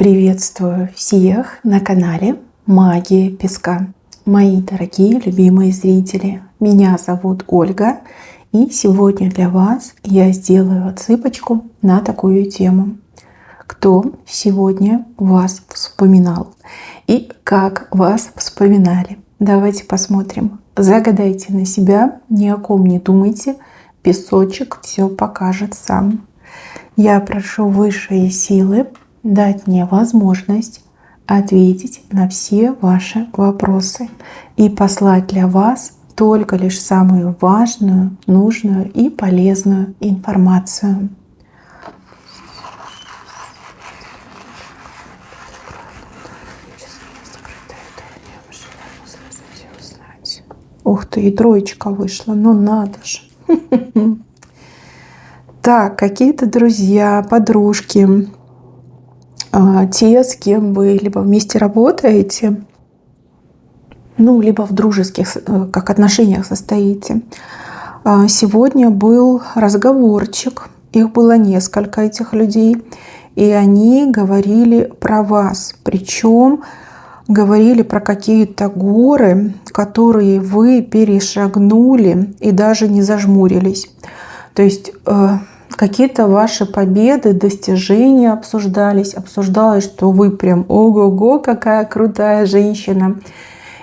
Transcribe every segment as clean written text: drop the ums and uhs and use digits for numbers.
Приветствую всех на канале Магия Песка. Мои дорогие любимые зрители, меня зовут Ольга, и сегодня для вас я сделаю отсыпочку на такую тему. Кто сегодня вас вспоминал и как вас вспоминали? Давайте посмотрим. Загадайте на себя, ни о ком не думайте, песочек все покажет сам. Я прошу высшие силы дать мне возможность ответить на все ваши вопросы и послать для вас только лишь самую важную, нужную и полезную информацию. Ух ты, и троечка вышла, ну надо же. Так, какие-то друзья, подружки, те, с кем вы либо вместе работаете, либо в дружеских отношениях состоите. Сегодня был разговорчик, их было несколько, этих людей, и они говорили про вас, причем говорили про какие-то горы, которые вы перешагнули и даже не зажмурились. То есть какие-то ваши победы, достижения обсуждалось, что вы прям ого-го, какая крутая женщина,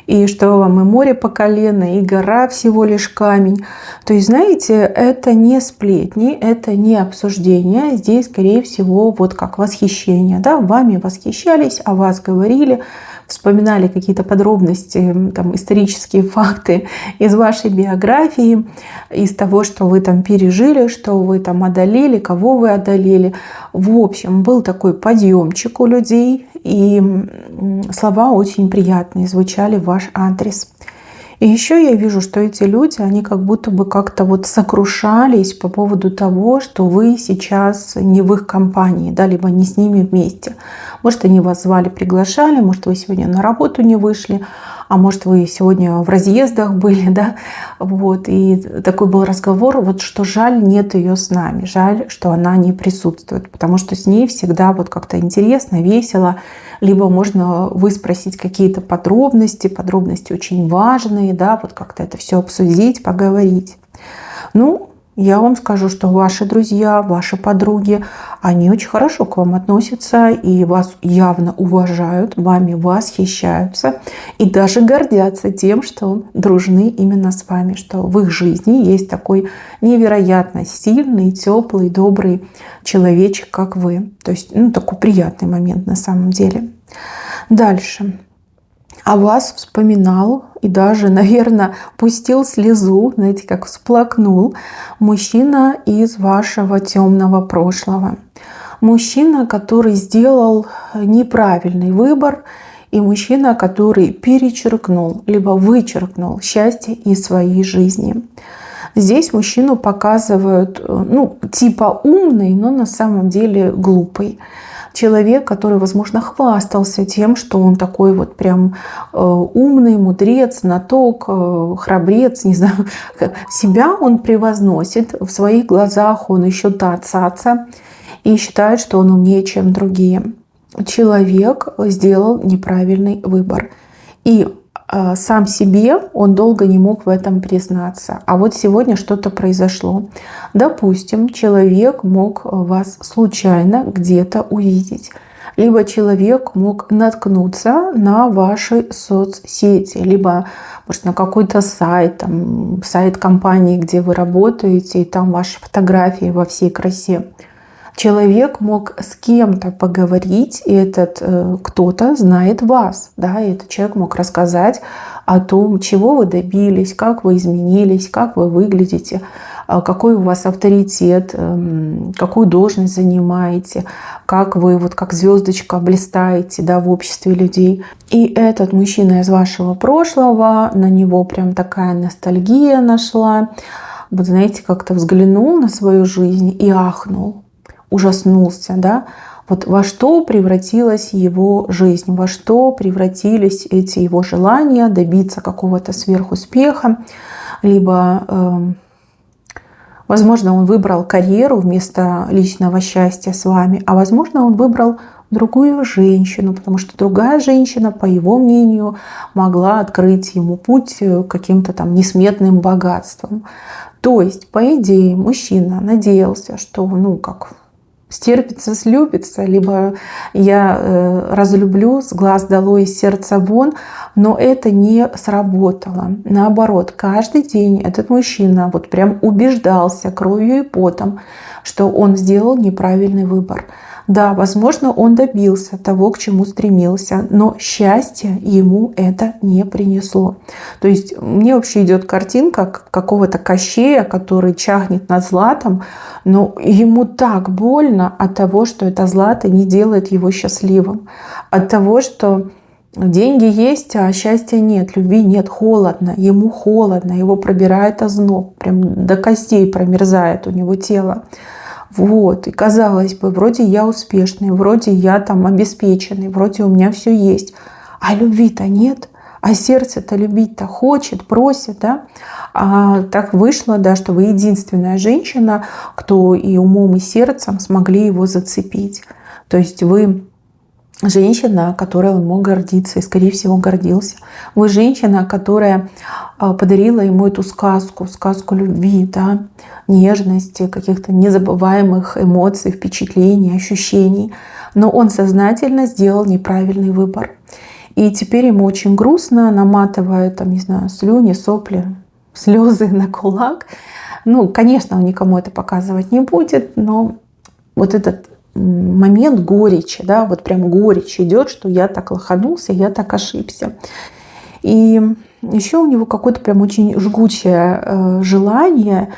и что вам и море по колено, и гора всего лишь камень. То есть, знаете, это не сплетни, это не обсуждение, здесь, скорее всего, вот как восхищение. Да? Вами восхищались, о вас говорили, вспоминали какие-то подробности, там, исторические факты из вашей биографии, из того, что вы там пережили, что вы там одолели, кого вы одолели. В общем, был такой подъемчик у людей, и слова очень приятные звучали в ваш адрес. И еще я вижу, что эти люди, они как будто бы как-то вот сокрушались по поводу того, что вы сейчас не в их компании, да, либо не с ними вместе. Может, они вас звали, приглашали, может, вы сегодня на работу не вышли, а может, вы сегодня в разъездах были, да, вот. И такой был разговор, вот, что жаль, нет ее с нами, жаль, что она не присутствует, потому что с ней всегда вот как-то интересно, весело, либо можно выспросить какие-то подробности очень важные, да, вот как-то это все обсудить, поговорить. Я вам скажу, что ваши друзья, ваши подруги, они очень хорошо к вам относятся и вас явно уважают, вами восхищаются и даже гордятся тем, что дружны именно с вами, что в их жизни есть такой невероятно сильный, теплый, добрый человечек, как вы. То есть, такой приятный момент на самом деле. Дальше. О вас вспоминал и даже, наверное, пустил слезу, знаете, как всплакнул мужчина из вашего темного прошлого. Мужчина, который сделал неправильный выбор, и мужчина, который перечеркнул, либо вычеркнул счастье из своей жизни. Здесь мужчину показывают, типа умный, но на самом деле глупый. Человек, который, возможно, хвастался тем, что он такой вот прям умный, мудрец, знаток, храбрец, не знаю. Себя он превозносит, в своих глазах он еще та цаца и считает, что он умнее, чем другие. Человек сделал неправильный выбор. И сам себе он долго не мог в этом признаться. А вот сегодня что-то произошло. Допустим, человек мог вас случайно где-то увидеть. Либо человек мог наткнуться на ваши соцсети, либо, может, на какой-то сайт, сайт компании, где вы работаете, и там ваши фотографии во всей красе. Человек мог с кем-то поговорить, и этот кто-то знает вас. Да? И этот человек мог рассказать о том, чего вы добились, как вы изменились, как вы выглядите, какой у вас авторитет, какую должность занимаете, как вы вот как звездочка блистаете, да, в обществе людей. И этот мужчина из вашего прошлого, на него прям такая ностальгия нашла. Вот знаете, как-то взглянул на свою жизнь и ахнул. Ужаснулся, да, вот во что превратилась его жизнь, во что превратились эти его желания добиться какого-то сверхуспеха, либо Возможно, он выбрал карьеру вместо личного счастья с вами, а возможно, он выбрал другую женщину, потому что другая женщина, по его мнению, могла открыть ему путь к каким-то там несметным богатствам. То есть, по идее, мужчина надеялся, что, как стерпится, слюбится, либо я разлюблю, с глаз долой, из сердца вон, но это не сработало. Наоборот, каждый день этот мужчина вот прям убеждался кровью и потом, что он сделал неправильный выбор. Да, возможно, он добился того, к чему стремился, но счастье ему это не принесло. То есть мне вообще идет картинка какого-то Кощея, который чахнет над златом, но ему так больно от того, что это злато не делает его счастливым. От того, что деньги есть, а счастья нет, любви нет, холодно, ему холодно, его пробирает озноб, прям до костей промерзает у него тело. Вот, и казалось бы, вроде я успешный, вроде я там обеспеченный, вроде у меня все есть, а любви-то нет, а сердце-то любить-то хочет, просит, да. А так вышло, да, что вы единственная женщина, кто и умом, и сердцем смогли его зацепить. То есть вы женщина, которой он мог гордиться и, скорее всего, гордился. Вы женщина, которая подарила ему эту сказку любви, да, нежности, каких-то незабываемых эмоций, впечатлений, ощущений. Но он сознательно сделал неправильный выбор. И теперь ему очень грустно, наматывая, там, не знаю, слюни, сопли, слезы на кулак. Конечно, он никому это показывать не будет, но вот этот момент горечи, да, вот прям горечь идет, что я так лоханулся, я так ошибся. И еще у него какое-то прям очень жгучее желание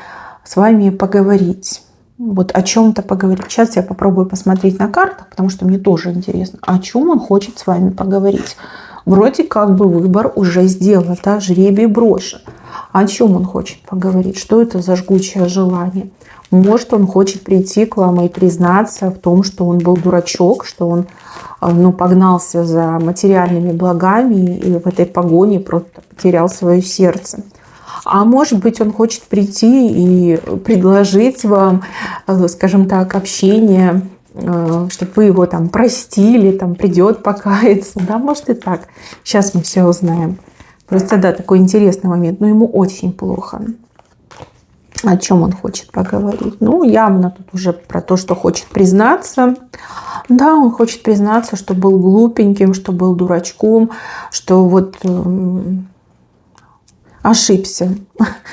с вами поговорить. Вот о чем-то поговорить. Сейчас я попробую посмотреть на картах, потому что мне тоже интересно, о чем он хочет с вами поговорить. Вроде как бы выбор уже сделан, да, жребий брошен. О чем он хочет поговорить? Что это за жгучее желание? Может, он хочет прийти к вам и признаться в том, что он был дурачок, что он погнался за материальными благами и в этой погоне просто потерял свое сердце. А может быть, он хочет прийти и предложить вам, скажем так, общение, чтобы вы его там простили, там придет покаяться. Да, может и так. Сейчас мы все узнаем. Просто, да, такой интересный момент. Но ему очень плохо. О чем он хочет поговорить? Явно тут уже про то, что хочет признаться. Да, он хочет признаться, что был глупеньким, что был дурачком, что вот ошибся.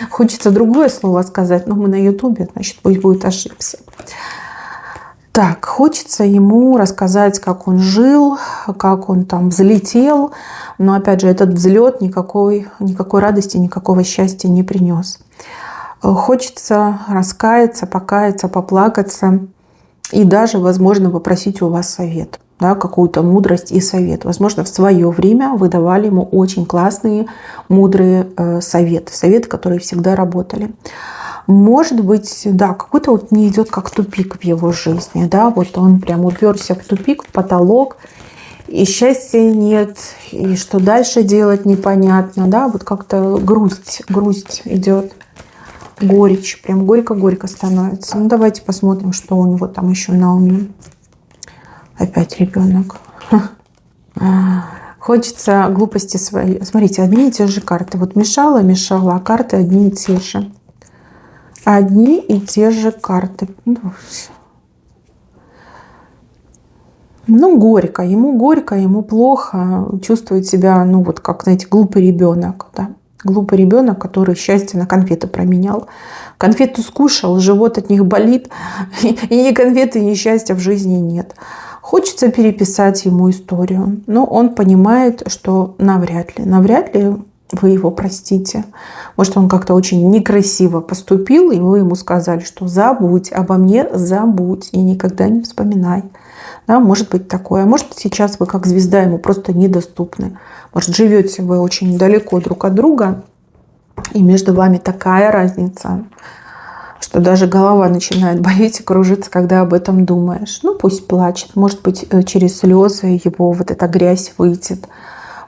Хочется другое слово сказать, но мы на Ютубе, значит, пусть будет ошибся. Так, хочется ему рассказать, как он жил, как он там взлетел. Но опять же, этот взлет никакой радости, никакого счастья не принес. Хочется раскаяться, покаяться, поплакаться и даже, возможно, попросить у вас совет, да, какую-то мудрость и совет. Возможно, в свое время вы давали ему очень классные, мудрые советы, которые всегда работали. Может быть, да, какой-то вот не идет как тупик в его жизни, да, вот он прям уперся в тупик, в потолок, и счастья нет, и что дальше делать непонятно, да, вот как-то грусть идет. Горечь, прям горько-горько становится. Давайте посмотрим, что у него там еще на уме. Опять ребенок. Хочется глупости своей. Смотрите, одни и те же карты. Вот мешала, а карты одни и те же. Одни и те же карты. Горько. Ему плохо. Чувствует себя, вот как, знаете, глупый ребенок, да. Глупый ребенок, который счастье на конфеты променял. Конфету скушал, живот от них болит. И ни конфеты, ни счастья в жизни нет. Хочется переписать ему историю. Но он понимает, что навряд ли вы его простите. Может, он как-то очень некрасиво поступил, и вы ему сказали, что забудь обо мне, забудь и никогда не вспоминай. Да, может быть такое. А может, сейчас вы как звезда ему просто недоступны. Может, живете вы очень далеко друг от друга, и между вами такая разница, что даже голова начинает болеть и кружиться, когда об этом думаешь. Пусть плачет. Может быть, через слезы его вот эта грязь выйдет.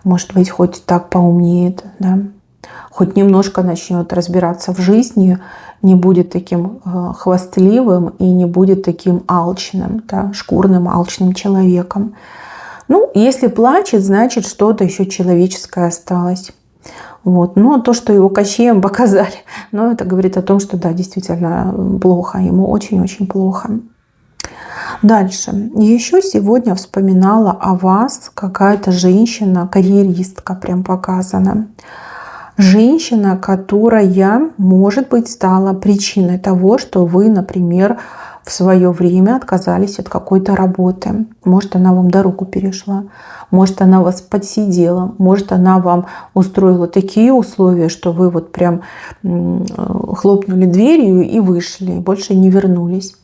Может быть, хоть так поумнеет. Да? хоть немножко начнет разбираться в жизни, не будет таким хвастливым и не будет таким алчным, да, шкурным, алчным человеком. Ну, если плачет, значит, что-то еще человеческое осталось. Вот. Но то, что его Кощеем показали, но это говорит о том, что да, действительно плохо, ему очень-очень плохо. Дальше. Еще сегодня вспоминала о вас какая-то женщина, карьеристка прям показана. Женщина, которая, может быть, стала причиной того, что вы, например, в свое время отказались от какой-то работы. Может, она вам дорогу перешла, может, она вас подсидела, может, она вам устроила такие условия, что вы вот прям хлопнули дверью и вышли, и больше не вернулись.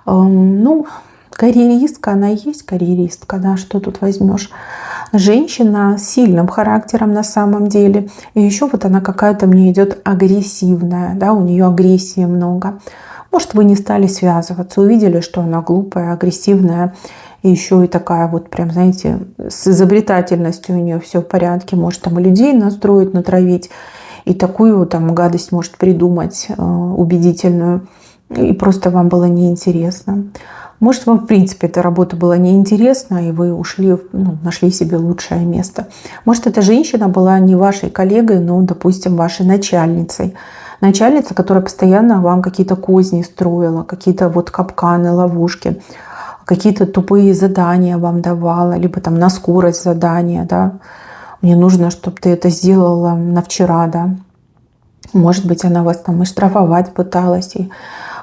Ну, карьеристка, она и есть карьеристка, да, что тут возьмешь. Женщина с сильным характером на самом деле. И еще вот она какая-то мне идет агрессивная, да, у нее агрессии много. Может, вы не стали связываться, увидели, что она глупая, агрессивная, и еще и такая вот прям, знаете, с изобретательностью у нее все в порядке. Может, там и людей настроить, натравить, и такую там гадость может придумать убедительную, и просто вам было неинтересно. Может, вам, в принципе, эта работа была неинтересна, и вы ушли, ну, нашли себе лучшее место. Может, эта женщина была не вашей коллегой, но, допустим, вашей начальницей. Начальница, которая постоянно вам какие-то козни строила, какие-то вот капканы, ловушки, какие-то тупые задания вам давала, либо там на скорость задания, да. Мне нужно, чтобы ты это сделала на вчера, да. Может быть, она вас там и штрафовать пыталась, и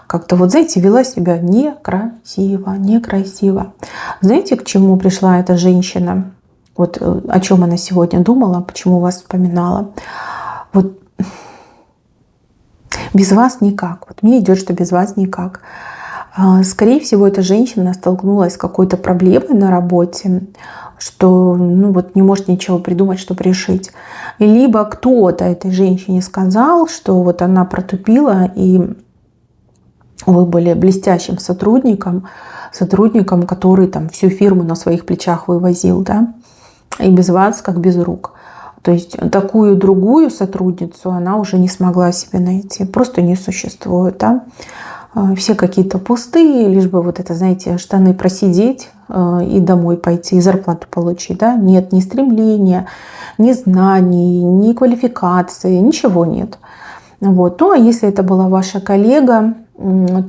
как-то вот, знаете, вела себя некрасиво, некрасиво. Знаете, к чему пришла эта женщина? Вот о чем она сегодня думала, почему вас вспоминала? Вот без вас никак. Вот мне идет, что без вас никак. Скорее всего, эта женщина столкнулась с какой-то проблемой на работе, что ну, вот не может ничего придумать, чтобы решить. Либо кто-то этой женщине сказал, что вот она протупила, и вы были блестящим сотрудником, который там всю фирму на своих плечах вывозил, да, и без вас как без рук. То есть такую другую сотрудницу она уже не смогла себе найти, просто не существует, да. Все какие-то пустые, лишь бы вот это, знаете, штаны просидеть и домой пойти, и зарплату получить, да. Нет ни стремления, ни знаний, ни квалификации, ничего нет. Вот. Ну, а если это была ваша коллега,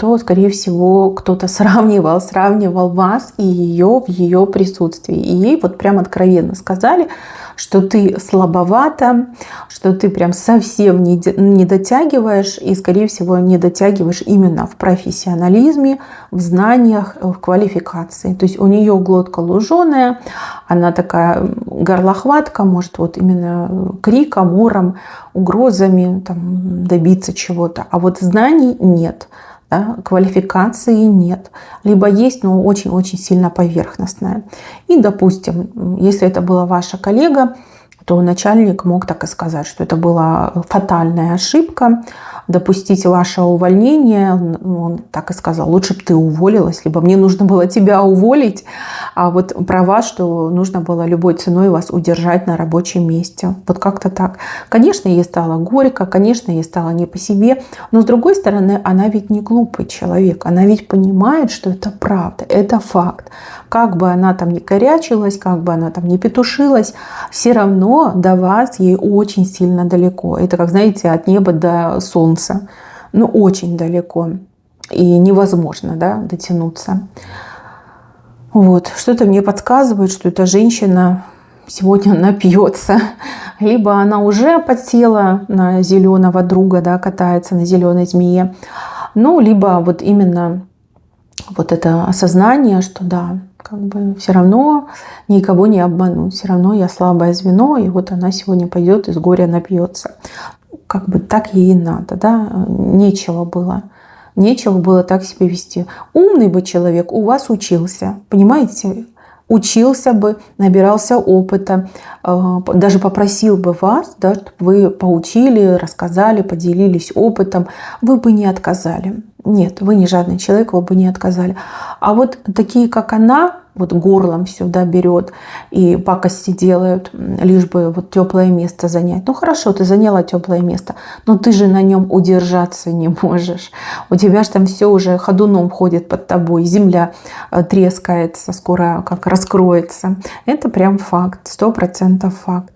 то, скорее всего, кто-то сравнивал вас и ее в ее присутствии. И ей вот прям откровенно сказали, что ты слабовата, что ты прям совсем не дотягиваешь, и, скорее всего, не дотягиваешь именно в профессионализме, в знаниях, в квалификации. То есть у нее глотка луженая, она такая горлохватка, может вот именно криком, ором, угрозами там, добиться чего-то. А вот знаний нет. Да, квалификации нет. Либо есть, но очень-очень сильно поверхностная. И, допустим, если это была ваша коллега, то начальник мог так и сказать, что это была фатальная ошибка, допустить ваше увольнение. Он так и сказал: лучше бы ты уволилась, либо мне нужно было тебя уволить, а вот про вас, что нужно было любой ценой вас удержать на рабочем месте. Вот как-то так. Конечно, ей стало горько, конечно, ей стало не по себе, но с другой стороны, она ведь не глупый человек, она ведь понимает, что это правда, это факт. Как бы она там ни корячилась, как бы она там ни петушилась, все равно до вас ей очень сильно далеко. Это, как знаете, от неба до солнца. Ну, очень далеко. И невозможно, да, дотянуться. Вот. Что-то мне подсказывает, что эта женщина сегодня напьется. Либо она уже подсела на зеленого друга, да, катается на зеленой змее. Ну, либо вот именно вот это осознание, что да, как бы все равно никого не обмануть, все равно я слабое звено, и вот она сегодня пойдет и с горя напьется. Как бы так ей и надо, да, нечего было так себя вести. Умный бы человек у вас учился, понимаете, учился бы, набирался опыта, даже попросил бы вас, да, чтобы вы поучили, рассказали, поделились опытом, вы бы не отказали. Нет, вы не жадный человек, вы бы не отказали. А вот такие, как она, вот горлом все, да, берет и пакости делают, лишь бы вот теплое место занять. Ну хорошо, ты заняла теплое место, но ты же на нем удержаться не можешь. У тебя же там все уже ходуном ходит под тобой, земля трескается, скоро как раскроется. Это прям факт, 100% факт.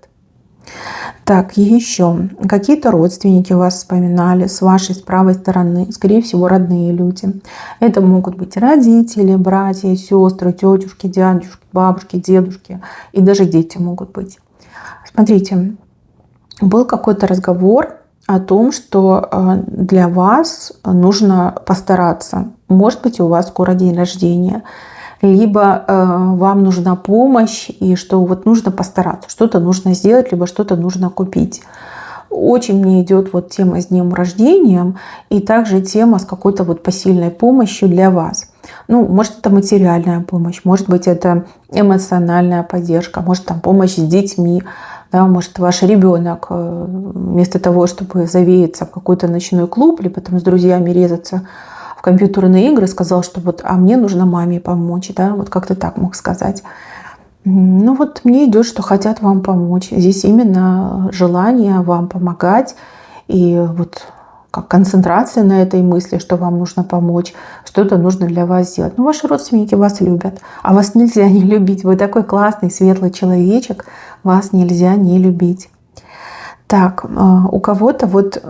Так, еще. Какие-то родственники вас вспоминали с вашей, с правой стороны. Скорее всего, родные люди. Это могут быть родители, братья, сестры, тетушки, дядюшки, бабушки, дедушки. И даже дети могут быть. Смотрите, был какой-то разговор о том, что для вас нужно постараться. Может быть, у вас скоро день рождения. Либо вам нужна помощь, и что вот нужно постараться, что-то нужно сделать, либо что-то нужно купить. Очень мне идет вот тема с днем рождения, и также тема с какой-то вот посильной помощью для вас. Ну, может, это материальная помощь, может быть, это эмоциональная поддержка, может, там помощь с детьми, да, может, ваш ребенок вместо того, чтобы завеяться в какой-то ночной клуб, либо там с друзьями резаться в компьютерные игры, сказал, что вот, а мне нужно маме помочь, да, вот как ты так мог сказать. Ну вот мне идет, что хотят вам помочь. Здесь именно желание вам помогать и вот как концентрация на этой мысли, что вам нужно помочь, что-то нужно для вас сделать. Ну, ваши родственники вас любят, а вас нельзя не любить. Вы такой классный, светлый человечек, вас нельзя не любить. Так, у кого-то вот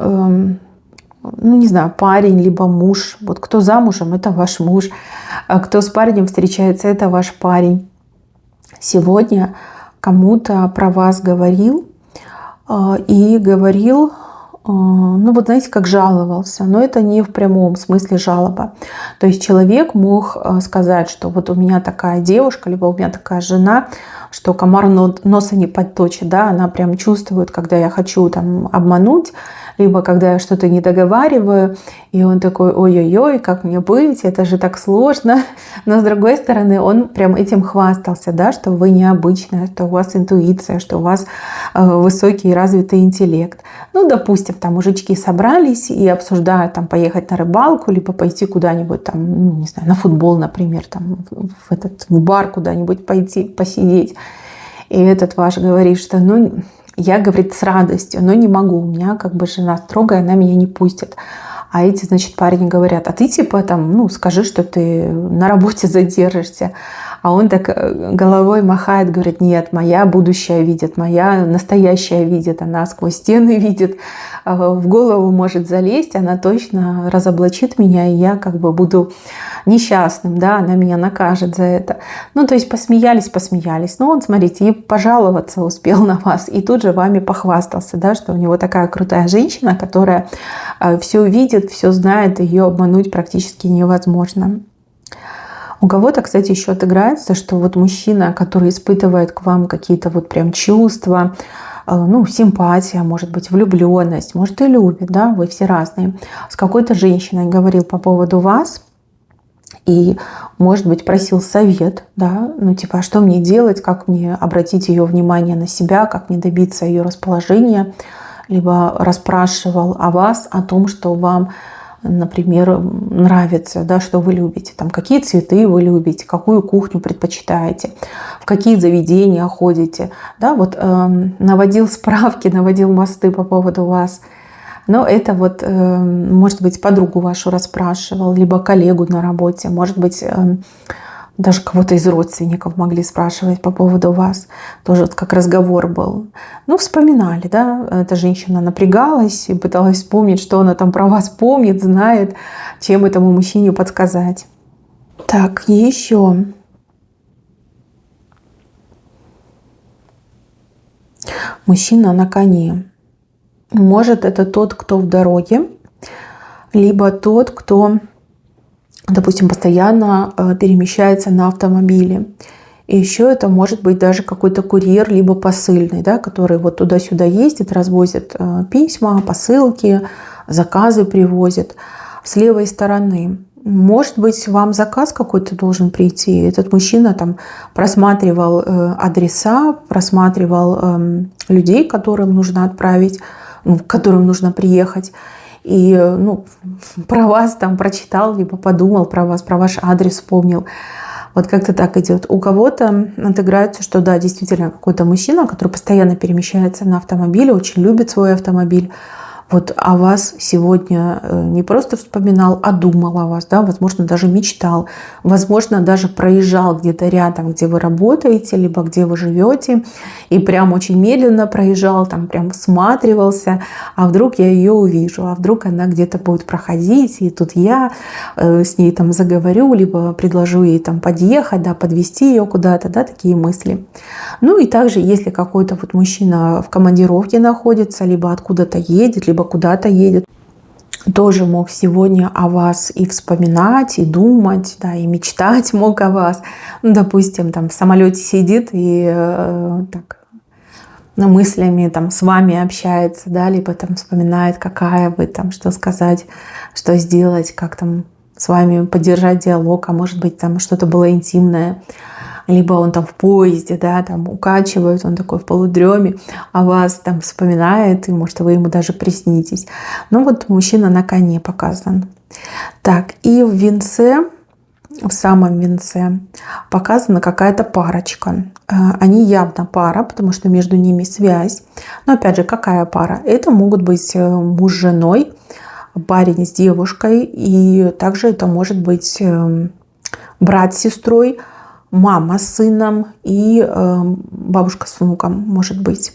ну, не знаю, парень, либо муж. Вот кто замужем, это ваш муж. А кто с парнем встречается, это ваш парень. Сегодня кому-то про вас говорил и говорил, ну вот знаете, как жаловался. Но это не в прямом смысле жалоба. То есть человек мог сказать, что вот у меня такая девушка, либо у меня такая жена, что комар носа не подточит, да, она прям чувствует, когда я хочу там обмануть, либо когда я что-то не договариваю, и он такой: ой-ой-ой, как мне быть, это же так сложно. Но с другой стороны, он прям этим хвастался, да, что вы необычная, что у вас интуиция, что у вас высокий и развитый интеллект. Ну, допустим, там мужички собрались и обсуждают там поехать на рыбалку, либо пойти куда-нибудь там, ну, не знаю, на футбол, например, там в бар куда-нибудь пойти посидеть. И этот ваш говорит, что ну, я, говорит, с радостью, но не могу, у меня как бы жена строгая, она меня не пустит. А эти, значит, парни говорят: а ты типа там, ну, скажи, что ты на работе задержишься. А он так головой махает, говорит: нет, моя будущее видит, моя настоящая видит, она сквозь стены видит, в голову может залезть, она точно разоблачит меня, и я как бы буду несчастным, да, она меня накажет за это. Ну, то есть посмеялись. Но он, смотрите, и пожаловаться успел на вас, и тут же вами похвастался, да, что у него такая крутая женщина, которая все видит, все знает, ее обмануть практически невозможно. У кого-то, кстати, еще отыграется, что вот мужчина, который испытывает к вам какие-то вот прям чувства, ну, симпатия, может быть, влюбленность, может и любит, да, вы все разные, с какой-то женщиной говорил по поводу вас и, может быть, просил совет, да, ну, типа, а что мне делать, как мне обратить ее внимание на себя, как мне добиться ее расположения, либо расспрашивал о вас, о том, что вам, например, нравится, да, что вы любите, там, какие цветы вы любите, какую кухню предпочитаете, в какие заведения ходите, да, вот наводил справки, наводил мосты по поводу вас. Но это вот, может быть, подругу вашу расспрашивал, либо коллегу на работе, может быть, даже кого-то из родственников могли спрашивать по поводу вас. Тоже вот как разговор был. Ну, вспоминали, да. Эта женщина напрягалась и пыталась вспомнить, что она там про вас помнит, знает, чем этому мужчине подсказать. Так, еще. Мужчина на коне. Может, это тот, кто в дороге, либо тот, кто, допустим, постоянно перемещается на автомобиле. И еще это может быть даже какой-то курьер, либо посыльный, да, который вот туда-сюда ездит, развозит письма, посылки, заказы привозит. С левой стороны. Может быть, вам заказ какой-то должен прийти. Этот мужчина там просматривал адреса, просматривал людей, которым нужно отправить, к которым нужно приехать. И ну, про вас там прочитал, либо подумал про вас, про ваш адрес вспомнил. Вот как-то так идет. У кого-то отыграется, что да, действительно, какой-то мужчина, который постоянно перемещается на автомобиле, очень любит свой автомобиль, вот о вас сегодня не просто вспоминал, а думал о вас, да, возможно, даже мечтал, возможно, даже проезжал где-то рядом, где вы работаете, либо где вы живете, и прям очень медленно проезжал, там прям всматривался, а вдруг я ее увижу, а вдруг она где-то будет проходить, и тут я с ней там заговорю, либо предложу ей там подъехать, да, подвезти ее куда-то, да, такие мысли. Ну и также, если какой-то вот мужчина в командировке находится, либо откуда-то едет, либо куда-то едет, тоже мог сегодня о вас и вспоминать, и думать, да, и мечтать мог о вас. Ну, допустим, там в самолете сидит и так мыслями там с вами общается, да, либо там вспоминает, какая вы, там, что сказать, что сделать, как там с вами поддержать диалог, а может быть там что-то было интимное. Либо он там в поезде, да, там укачивает, он такой в полудреме, а вас там вспоминает, и может вы ему даже приснитесь. Ну вот мужчина на коне показан. Так, и в венце, в самом венце показана какая-то парочка. Они явно пара, потому что между ними связь. Но опять же, какая пара? Это могут быть муж с женой, парень с девушкой, и также это может быть брат с сестрой, мама с сыном и бабушка с внуком, может быть.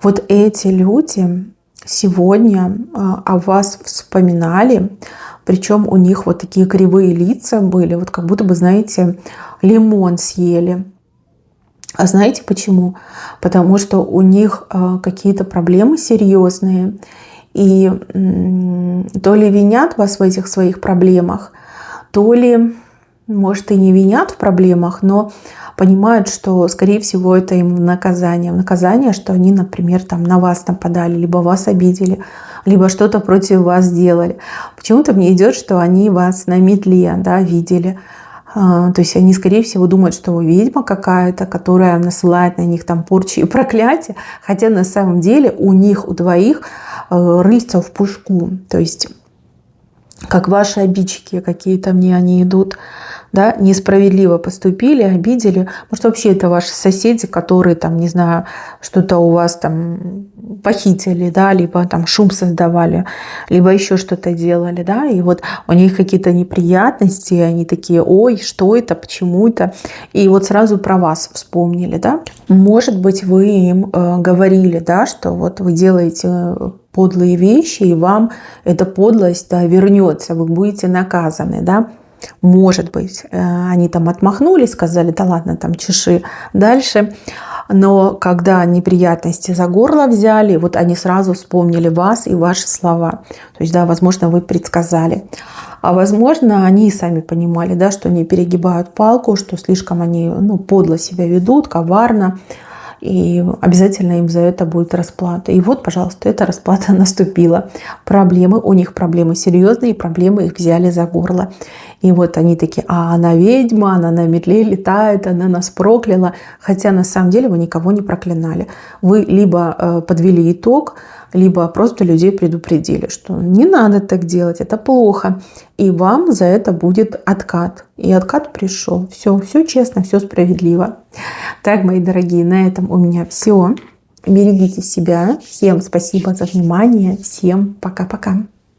Вот эти люди сегодня о вас вспоминали, причем у них вот такие кривые лица были, вот как будто бы, знаете, лимон съели. А знаете почему? Потому что у них какие-то проблемы серьезные, и то ли винят вас в этих своих проблемах, то ли, может, и не винят в проблемах, но понимают, что, скорее всего, это им в наказание. В наказание, что они, например, там, на вас нападали, либо вас обидели, либо что-то против вас сделали. Почему-то мне идет, что они вас на метле, да, видели. То есть они, скорее всего, думают, что вы ведьма какая-то, которая насылает на них там порчи и проклятия. Хотя на самом деле у них, у двоих рыльца в пушку. То есть как ваши обидчики какие-то мне они идут, да, несправедливо поступили, обидели. Может, вообще это ваши соседи, которые там, не знаю, что-то у вас там похитили, да, либо там шум создавали, либо еще что-то делали, да, и вот у них какие-то неприятности, и они такие: ой, что это, почему это, и вот сразу про вас вспомнили, да. Может быть, вы им говорили, да, что вот вы делаете подлые вещи, и вам эта подлость, да, вернется, вы будете наказаны, да. Может быть, они там отмахнулись, сказали: да ладно, там чеши дальше. Но когда неприятности за горло взяли, вот они сразу вспомнили вас и ваши слова. То есть, да, возможно, вы предсказали. А возможно, они и сами понимали, да, что они перегибают палку, что слишком они, ну, подло себя ведут, коварно. И обязательно им за это будет расплата. И вот, пожалуйста, эта расплата наступила. Проблемы, у них проблемы серьезные, проблемы их взяли за горло. И вот они такие: а она ведьма, она на метле летает, она нас прокляла. Хотя на самом деле вы никого не проклинали. Вы либо подвели итог, либо просто людей предупредили, что не надо так делать, это плохо. И вам за это будет откат. И откат пришел. Все честно, все справедливо. Так, мои дорогие, на этом у меня все. Берегите себя. Всем спасибо за внимание. Всем пока-пока.